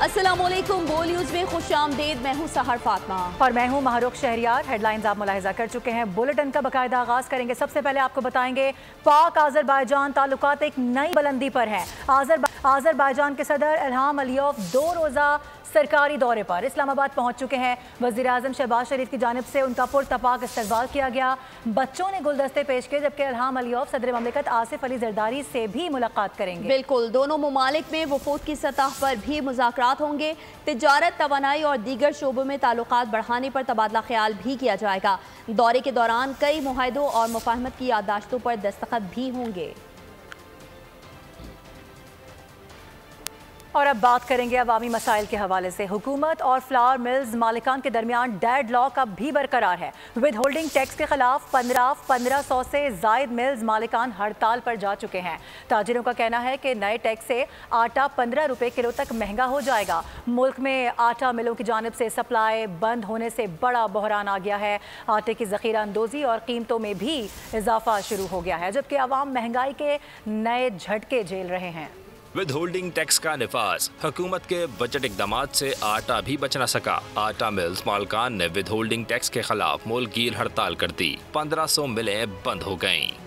अस्सलामुअलैकुम, बोल न्यूज में खुशामदीद। मैं हूं सहर फातिमा और मैं हूं महरुख शहरियार। हेडलाइंस आप मुलाहिजा कर चुके हैं। बुलेटिन का बाकायदा आगाज करेंगे। सबसे पहले आपको बताएंगे पाक आज़रबाईजान ताल्लुकात एक नई बुलंदी पर हैं। आज़रबाईजान के सदर इल्हाम अलियोव 2 रोज़ा सरकारी दौरे पर इस्लामाबाद पहुंच चुके हैं। वज़ीर आज़म शहबाज शरीफ की जानिब से उनका पुरतपाक इस्तकबाल किया गया। बच्चों ने गुलदस्ते पेश किए, जबकि इल्हाम अलियोव सदर ममलिकत आसिफ अली जरदारी से भी मुलाकात करेंगे। बिल्कुल, दोनों ममालिक में वफूद की सतह पर भी मुज़ाकरात होंगे। तिजारत, तवानाई और दीगर शोबों में ताल्लुकात बढ़ाने पर तबादला ख्याल भी किया जाएगा। दौरे के दौरान कई मुआहदों और मुफाहमत की याददाश्तों पर दस्तखत भी होंगे। और अब बात करेंगे अवामी मसाइल के हवाले से। हुकूमत और फ्लावर मिल्स मालिकान के दरमियान डेड लॉक अब भी बरकरार है। विद होल्डिंग टैक्स के खिलाफ 1500 से जायद मिल्स मालिकान हड़ताल पर जा चुके हैं। ताजिरों का कहना है कि नए टैक्स से आटा 15 रुपये किलो तक महंगा हो जाएगा। मुल्क में आटा मिलों की जानिब से सप्लाई बंद होने से बड़ा बहरान आ गया है। आटे की ज़ख़ीरा अंदोज़ी और कीमतों में भी इजाफा शुरू हो गया है, जबकि आवाम महंगाई के नए झटके झेल रहे हैं। विद होल्डिंग टैक्स का निफाज, हुकूमत के बजट इकदामात से आटा भी बच न सका। आटा मिल्स मालकान ने विद होल्डिंग टैक्स के खिलाफ मुल्कीर हड़ताल कर दी। 1500 मिलें बंद हो गईं।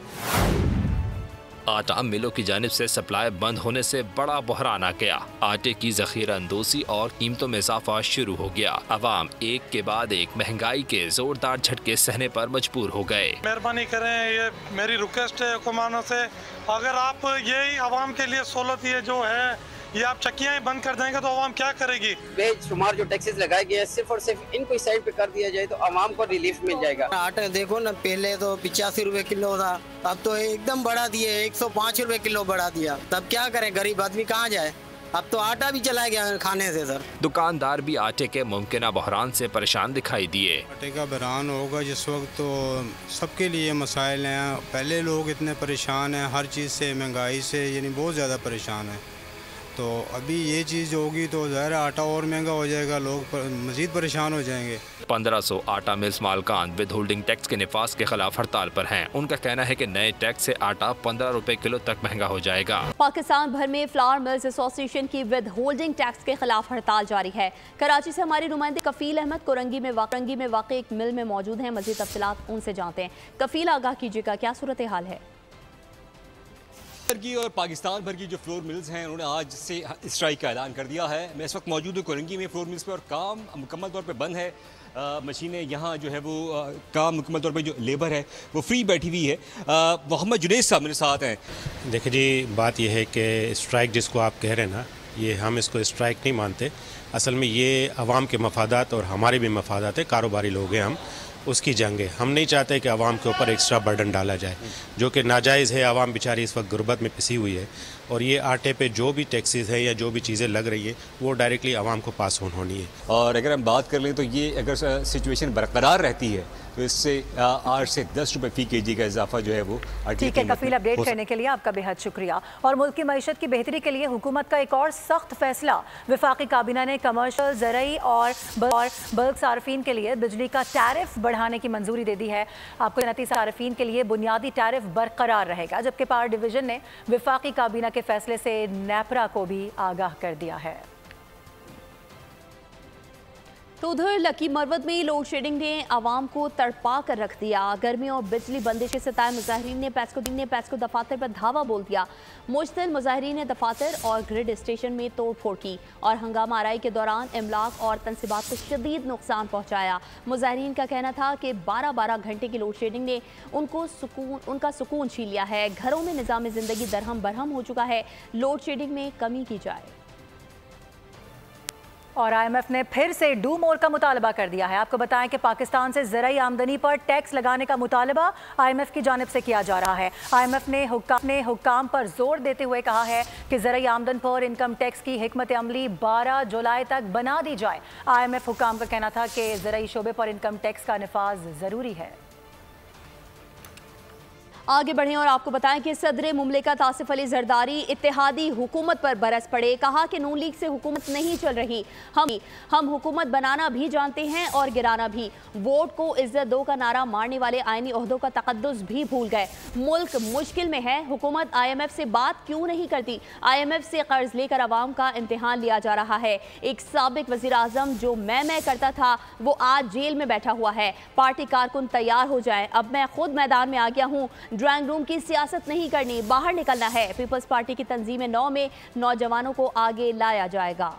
आटा मिलों की जानिब से सप्लाई बंद होने से बड़ा बहरान आ गया। आटे की ज़ख़ीरा अंदोज़ी और कीमतों में इजाफा शुरू हो गया। अवाम एक के बाद एक महंगाई के जोरदार झटके सहने पर मजबूर हो गए। मेहरबानी करें, ये मेरी रिक्वेस्ट है हुक्मरानों से, अगर आप यही आवाम के लिए सहूलत ये जो है ये आप चक्कियाँ ही बंद कर देंगे तो आवाम क्या करेगी। बेशुमार जो टैक्सेस लगाए गए हैं सिर्फ और सिर्फ इनको इस साइड पे कर दिया जाए तो आवाम को रिलीफ मिल जाएगा। आटा देखो ना, पहले तो 85 रुपए किलो था, अब तो एकदम बढ़ा दिए, 105 रुपए किलो बढ़ा दिया। तब क्या करें, गरीब आदमी कहाँ जाए। अब तो आटा भी चला गया खाने से सर। दुकानदार भी आटे के मुमकिन बहरान से परेशान दिखाई दिए। आटे का बहरान होगा जिस वक्त तो सबके लिए मसाइल हैं। पहले लोग इतने परेशान हैं हर चीज़ से, महंगाई से, यानी बहुत ज़्यादा परेशान हैं। तो अभी ये चीज़ होगी तो ज़ाहिर आटा और महंगा हो जाएगा, लोग मज़ीद परेशान हो जाएंगे। 1500 आटा मिल्स मालकान विद होल्डिंग टैक्स के निफाज के खिलाफ हड़ताल पर हैं। उनका कहना है कि नए टैक्स से आटा 15 रुपए किलो तक महंगा हो जाएगा। पाकिस्तान भर में फ्लावर मिल्स एसोसिएशन की विद होल्डिंग टैक्स के खिलाफ हड़ताल जारी है। कराची से हमारे नुमाइंदे कफील अहमद कोरंगी में वाक़ई एक मिल में मौजूद हैं। मज़ीद तफसीलात उनसे जानते हैं। कफील, आगाह कीजिएगा, क्या सूरत हाल है? की और पाकिस्तान भर की जो फ्लोर मिल्स हैं उन्होंने आज से स्ट्राइक का ऐलान कर दिया है। मैं इस वक्त मौजूद हूँ कोरंगी में फ्लोर मिल्स पे और काम मुकम्मल तौर पे बंद है। मशीनें यहाँ जो है वो काम मुकम्मल तौर पे जो लेबर है वो फ्री बैठी हुई है। मोहम्मद जुनैद साहब मेरे साथ हैं। देखिए जी, बात यह है कि स्ट्राइक जिसको आप कह रहे हैं ना, ये हम इसको स्ट्राइक नहीं मानते। असल में ये अवाम के मफादात और हमारे भी मफादात है, कारोबारी लोग हैं हम, उसकी जंग है। हम नहीं चाहते कि आवाम के ऊपर एक्स्ट्रा बर्डन डाला जाए, जो कि नाजायज़ है। आवाम बेचारी इस वक्त गुर्बत में पिसी हुई है और ये आटे पे जो भी टैक्सेस है या जो भी चीज़ें लग रही हैं वो डायरेक्टली आवाम को पास ऑन होनी है। और अगर हम बात कर लें तो ये अगर सिचुएशन बरकरार रहती है तो इससे 8 से 10 रुपए फी केजी का इजाफा जो है वो। ठीक है कफील, अपडेट करने के लिए आपका बेहद शुक्रिया। और मुल्क की मईशत की बेहतरी के लिए हुकूमत का एक और सख्त फैसला। वफाकी काबीना ने कमर्शल, ज़रई और बल्क सार्फिन के लिए बिजली का टैरिफ बढ़ाने की मंजूरी दे दी है। आपको सनती सार्फिन के लिए बुनियादी टैरिफ बरकरार रहेगा, जबकि पावर डिवीजन ने वफाकी काबीना के फैसले से नेपरा को भी आगाह कर दिया है। तो उधर लकी मरवत में लोड शेडिंग ने आवाम को तड़पा कर रख दिया। गर्मी और बिजली बंदिश के सताए मुजाहिरीन ने पेस्को दफातर पर धावा बोल दिया। मुश्तिल मुजाहिरीन ने दफातर और ग्रिड स्टेशन में तोड़ फोड़ की और हंगामा आराई के दौरान इमलाक और तनसीबात को शदीद नुकसान पहुँचाया। मुजाहिरीन का कहना था कि 12-12 घंटे की लोड शेडिंग ने उनका सुकून छीन लिया है। घरों में निज़ाम ज़िंदगी दरहम बरहम हो चुका है। लोड शेडिंग में कमी की जाए। और IMF ने फिर से डू मोर का मुतालबा कर दिया है। आपको बताएं कि पाकिस्तान से ज़राई आमदनी पर टैक्स लगाने का मुतालबा IMF की जानिब से किया जा रहा है। IMF ने हुक्काम पर जोर देते हुए कहा है कि ज़राई आमदन पर इनकम टैक्स की हिकमत अमली 12 जुलाई तक बना दी जाए। IMF हुक्काम का कहना था कि ज़राई शोबे पर इनकम टैक्स का निफाज ज़रूरी है। आगे बढ़ें और आपको बताएं कि सदर मुमलिकत आसिफ अली जरदारी इत्तेहादी हुकूमत पर बरस पड़े। कहा कि नून लीग से हुकूमत नहीं चल रही, हम हुकूमत बनाना भी जानते हैं और गिराना भी। वोट को इज्जत दो का नारा मारने वाले आईनी ओहदों का तकद्दुस भी भूल गए। मुल्क मुश्किल में है, हुकूमत IMF से बात क्यों नहीं करती? IMF से कर्ज लेकर आवाम का इम्तिहान लिया जा रहा है। एक साबिक वज़ीर आज़म जो मैं करता था वो आज जेल में बैठा हुआ है। पार्टी कारकुन तैयार हो जाए, अब मैं खुद मैदान में आ गया हूँ। ड्राइंग रूम की सियासत नहीं करनी, बाहर निकलना है। पीपल्स पार्टी की तंजीम 9 में नौजवानों को आगे लाया जाएगा।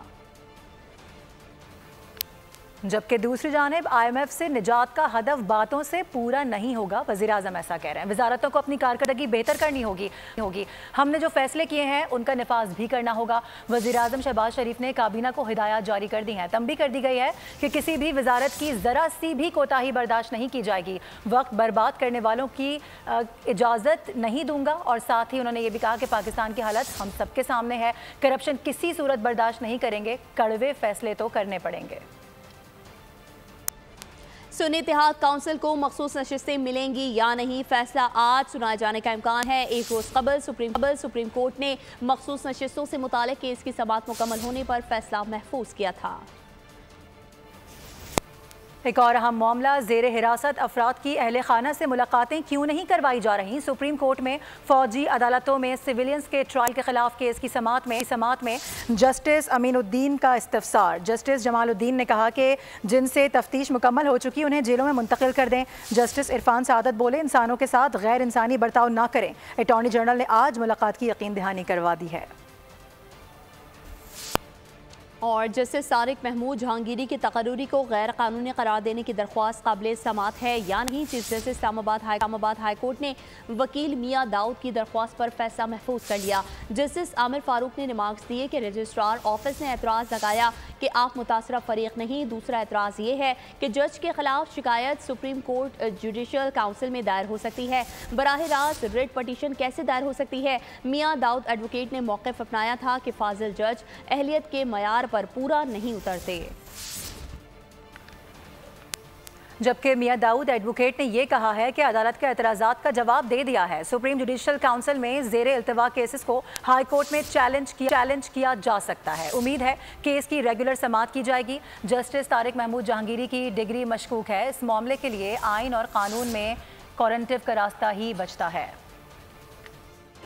जबकि दूसरी जानिब IMF से निजात का हदफ बातों से पूरा नहीं होगा, वज़ीर आज़म ऐसा कह रहे हैं। वजारतों को अपनी कारकर्दगी बेहतर करनी होगी। हमने जो फैसले किए हैं उनका नफाज भी करना होगा। वज़ीर आज़म शहबाज शरीफ ने काबीना को हिदायत जारी कर दी हैं। तंबीह कर दी गई है कि किसी भी वजारत की ज़रा सी भी कोताही बर्दाश्त नहीं की जाएगी। वक्त बर्बाद करने वालों की इजाज़त नहीं दूंगा। और साथ ही उन्होंने ये भी कहा कि पाकिस्तान की हालत हम सबके सामने है, करप्शन किसी सूरत बर्दाश्त नहीं करेंगे, कड़वे फैसले तो करने पड़ेंगे। सुन्नी इत्तेहाद काउंसिल को मखसूस नशिस्तें मिलेंगी या नहीं, फैसला आज सुनाए जाने का इम्कान है। एक रोज़ कबल सुप्रीम कोर्ट ने मखसूस नशिस्तों से मुताल्लिक़ केस की समाअत मुकम्मल होने पर फैसला महफूज किया था। एक और अहम मामला, ज़ेर हिरासत अफराद की अहले खाना से मुलाकातें क्यों नहीं करवाई जा रही? सुप्रीम कोर्ट में फ़ौजी अदालतों में सिविलियंस के ट्रायल के खिलाफ केस की समाअत में जस्टिस अमीनुद्दीन का इस्तफसार। जस्टिस जमालुद्दीन ने कहा कि जिनसे तफ्तीश मुकम्मल हो चुकी उन्हें जेलों में मुंतकिल कर दें। जस्टिस इरफान सादत बोले इंसानों के साथ गैर इंसानी बर्ताव ना करें। अटॉर्नी जनरल ने आज मुलाकात की यकीन दहानी करवा दी है। और जस्टिस तारिक महमूद जहांगीरी की तकर्री को गैर कानूनी करार देने की दरख्वास्त काबिल समाअत है या नहीं? Chief justice Islamabad high court ने वकील मियाँ दाऊद की दरख्वास्त पर फैसला महफूज कर लिया। जस्टिस आमिर फारूक ने रिमार्क्स दिए कि रजिस्ट्रार ऑफिस ने एतराज़ लगाया कि आप मुतासरा फरीक नहीं। दूसरा एतराज़ ये है कि जज के खिलाफ शिकायत सुप्रीम कोर्ट जुडिशल काउंसिल में दायर हो सकती है, बराह रास्त रिट पटिशन कैसे दायर हो सकती है? मियाँ दाऊद एडवोकेट ने मौक़िफ़ अपनाया था कि फाजिल जज अहलियत के मयार पर पूरा नहीं उतरते। जबकि मियाँ दाऊद एडवोकेट ने यह कहा है कि अदालत के एतराज़ात का जवाब दे दिया है। सुप्रीम जुडिशल काउंसिल में ज़ेर इल्तवा केसेस को हाई कोर्ट में चैलेंज किया जा सकता है। उम्मीद है केस की रेगुलर समाअत की जाएगी। जस्टिस तारिक महमूद जहांगीरी की डिग्री मशकूक है। इस मामले के लिए आइन और कानून में कॉरेंटिव का रास्ता ही बचता है।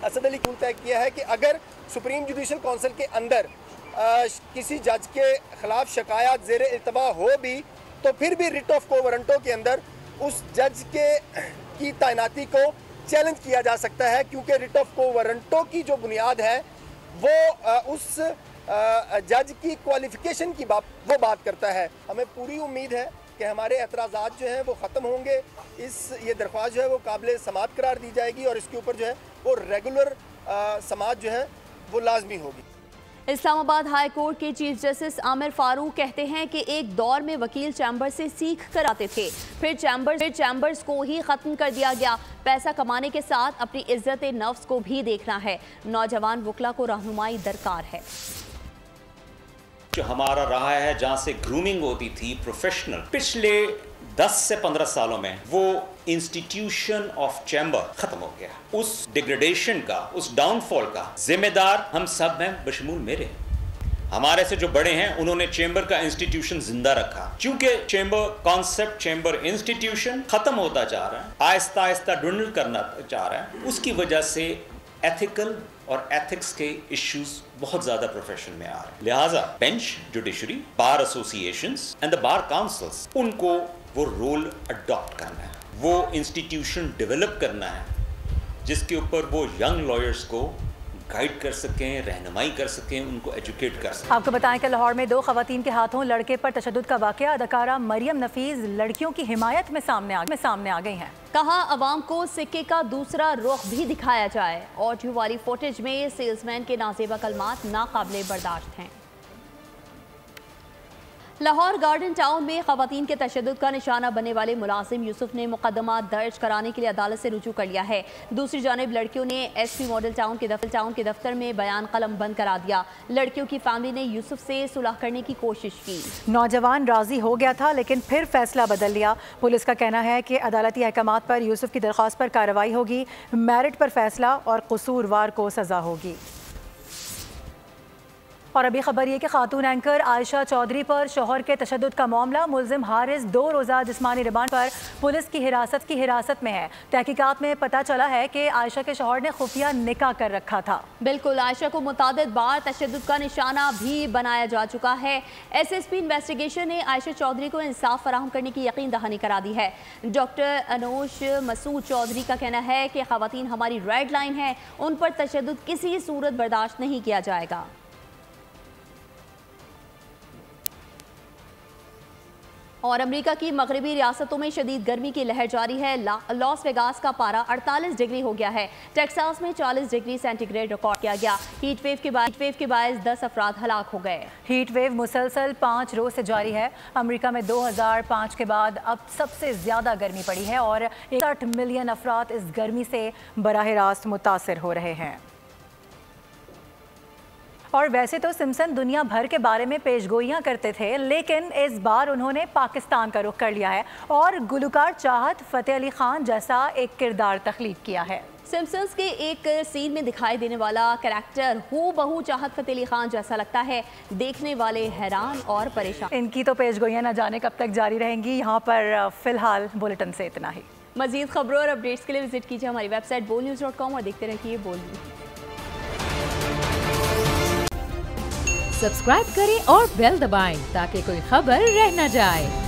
असद अली तय किया है कि अगर सुप्रीम जुडिशल काउंसिल के अंदर किसी जज के खिलाफ शिकायत ज़ेर इल्तवा हो भी तो फिर भी रिट ऑफ कोवरंटो के अंदर उस जज की तैनाती को चैलेंज किया जा सकता है, क्योंकि रिट ऑफ कोवरंटो की जो बुनियाद है वो उस जज की क्वालिफिकेशन की वो बात करता है। हमें पूरी उम्मीद है कि हमारे एतराज़ात जो हैं वो ख़त्म होंगे। ये दरख्वास्त जो है वो काबिल समाअत करार दी जाएगी और इसके ऊपर जो है वो रेगुलर समाअत जो है वो लाजमी होगी। इस्लामाबाद हाई कोर्ट के चीफ जस्टिस आमिर फारूक कहते हैं कि एक दौर में वकील चैम्बर से सीख कर आते थे, फिर चैम्बर्स को ही ख़त्म कर दिया गया। पैसा कमाने के साथ अपनी इज्जत नफ्स को भी देखना है। नौजवान वकला को रहनुमाई दरकार है। जो हमारा रहा है जहाँ से ग्रूमिंग होती थी प्रोफेशनल, पिछले 10 से 15 सालों में वो इंस्टीट्यूशन ऑफ चैम्बर खत्म हो गया। उस डिग्रेडेशन का, उस डाउनफॉल का जिम्मेदार हम सब हैं, बशमूल मेरे। हमारे से जो बड़े हैं उन्होंने चैम्बर का इंस्टीट्यूशन जिंदा रखा। चूंकि चैम्बर कॉन्सेप्ट, चैम्बर इंस्टीट्यूशन खत्म होता जा रहा है, आहिस्ता आहिस्ता ड्विंडल करना चाह रहा है, उसकी वजह से एथिकल और एथिक्स के इश्यूज बहुत ज्यादा प्रोफेशन में आ रहे हैं। लिहाजा bench, judiciary, bar associations and the bar councils, उनको वो रोल अडॉप्ट करना है, वो इंस्टीट्यूशन डेवलप करना है जिसके ऊपर वो यंग लॉयर्स को गाइड कर सकें, रहनुमाई कर सकें, उनको एजुकेट कर सकें। आपको बताएं कि लाहौर में 2 खवातीन के हाथों लड़के पर तशद्दुद का वाक़या। अदाकारा मरियम नफीस लड़कियों की हिमायत में सामने आ गई हैं। कहा अवाम को सिक्के का दूसरा रुख भी दिखाया जाए। ऑडियो वाली फुटेज में सेल्समैन के नाजेबा कलमात नाकाबिले बर्दाश्त हैं। लाहौर गार्डन टाउन में खवातीन के तशद्दुद का निशाना बनने वाले मुलाजिम यूसुफ ने मुकदमा दर्ज कराने के लिए अदालत से रुजू कर लिया है। दूसरी जानिब लड़कियों ने एसपी मॉडल टाउन के दफ्तर में बयान कलम बंद करा दिया। लड़कियों की फैमिली ने यूसुफ से सुलह करने की कोशिश की। नौजवान राजी हो गया था लेकिन फिर फैसला बदल लिया। पुलिस का कहना है कि अदालती अहकामात पर यूसुफ की दरख्वास्त पर कार्रवाई होगी, मेरिट पर फैसला और कसूरवार को सजा होगी। और अभी खबर ये कि खातून एंकर आयशा चौधरी पर शौहर के तशद्दुद का मामला, मुल्जिम हारिस 2 रोज़ा जिस्मानी रिमांड पर पुलिस की हिरासत में है। तहकीकात में पता चला है कि आयशा के शौहर ने खुफिया निकाह कर रखा था। बिल्कुल, आयशा को मुतादिद बार तशद्दुद का निशाना भी बनाया जा चुका है। SSP इन्वेस्टिगेशन ने आयशा चौधरी को इंसाफ फराहम करने की यकीन दहानी करा दी है। डॉक्टर अनोश मसूद चौधरी का कहना है कि खवातीन हमारी रेड लाइन है, उन पर तशद्दुद किसी सूरत बर्दाश्त नहीं किया जाएगा। और अमेरिका की मगरबी रियासतों में शदीद गर्मी की लहर जारी है। लॉस वेगास का पारा 48 डिग्री हो गया है। टेक्सास में 40 डिग्री सेंटीग्रेड रिकॉर्ड किया गया। हीट वेव के बायस 10 अफराद हलाक हो गए। हीट वेव मुसलसल 5 रोज से जारी है। अमेरिका में 2005 के बाद अब सबसे ज़्यादा गर्मी पड़ी है और 60 मिलियन अफराद इस गर्मी से बराह रास्त मुतासर हो रहे हैं। और वैसे तो सिम्पसन दुनिया भर के बारे में पेशगोइयाँ करते थे, लेकिन इस बार उन्होंने पाकिस्तान का रुख कर लिया है और गुलकार चाहत फ़तेह अली खान जैसा एक किरदार तख्लीक किया है। सिम्पसन्स के एक सीन में दिखाई देने वाला कैरेक्टर हूबहू चाहत फ़तेह अली खान जैसा लगता है। देखने वाले हैरान और परेशान। इनकी तो पेशगोइयाँ न जाने कब तक जारी रहेंगी। यहाँ पर फिलहाल बुलेटिन से इतना ही। मज़ीद खबरों और अपडेट्स के लिए विजिट कीजिए हमारी वेबसाइट bolnews.com और देखते रहिए बोल न्यूज़। सब्सक्राइब करें और बेल दबाएं ताकि कोई खबर रह न जाए।